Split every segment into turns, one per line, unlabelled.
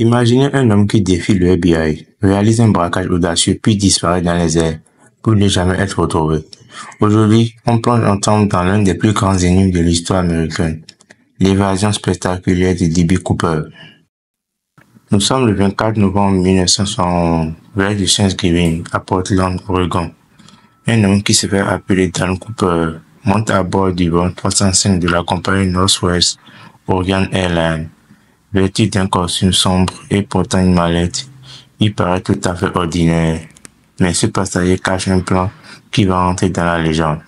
Imaginez un homme qui défie le FBI, réalise un braquage audacieux puis disparaît dans les airs pour ne jamais être retrouvé. Aujourd'hui, on plonge ensemble dans l'un des plus grands énigmes de l'histoire américaine, l'évasion spectaculaire de D.B. Cooper. Nous sommes le 24 novembre 1971, veille du Thanksgiving à Portland, Oregon. Un homme qui se fait appeler Dan Cooper monte à bord du vol 305 de la compagnie Northwest Orient Airlines. Vêtu d'un costume sombre et portant une mallette, il paraît tout à fait ordinaire, mais ce passager cache un plan qui va entrer dans la légende.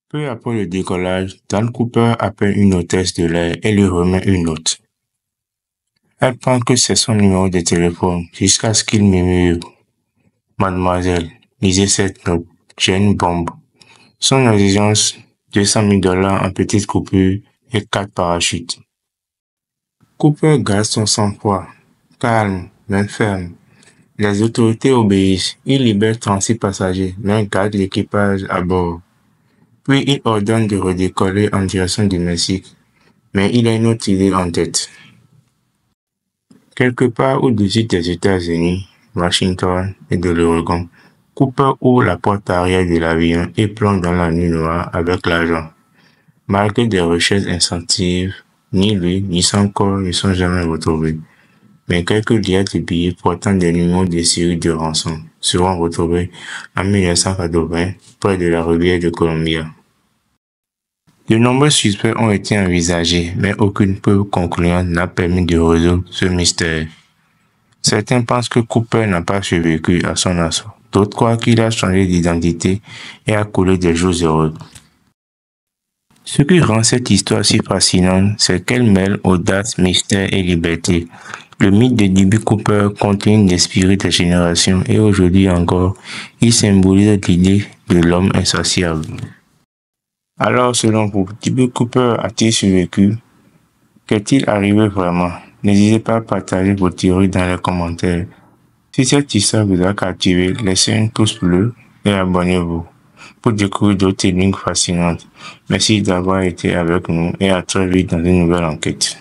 Peu après le décollage, Dan Cooper appelle une hôtesse de l'air et lui remet une note. Elle pense que c'est son numéro de téléphone jusqu'à ce qu'il murmure. « Mademoiselle, lisez cette note, j'ai une bombe. » Son exigence, $200 000 en petites coupures et 4 parachutes. Cooper garde son sang-froid, calme, mais ferme. Les autorités obéissent. Il libère 36 passagers, mais garde l'équipage à bord. Puis il ordonne de redécoller en direction du Mexique, mais il a une autre idée en tête. Quelque part au-dessus des États-Unis, Washington et de l'Oregon, Cooper ouvre la porte arrière de l'avion et plonge dans la nuit noire avec l'argent. Malgré des recherches incentives, ni lui ni son corps ne sont jamais retrouvés. Mais quelques diètes de billets portant des numéros de série de rançon seront retrouvés en 1980 près de la rivière de Columbia. De nombreux suspects ont été envisagés, mais aucune preuve concluante n'a permis de résoudre ce mystère. Certains pensent que Cooper n'a pas survécu à son assaut. D'autres croient qu'il a changé d'identité et a collé des jours heureux. Ce qui rend cette histoire si fascinante, c'est qu'elle mêle audace, mystère et liberté. Le mythe de D.B. Cooper continue d'inspirer des générations et aujourd'hui encore, il symbolise l'idée de l'homme insatiable. Alors, selon vous, D.B. Cooper a-t-il survécu? Qu'est-il arrivé vraiment? N'hésitez pas à partager vos théories dans les commentaires. Si cette histoire vous a captivé, laissez un pouce bleu et abonnez-vous pour découvrir d'autres énigmes fascinantes. Merci d'avoir été avec nous et à très vite dans une nouvelle enquête.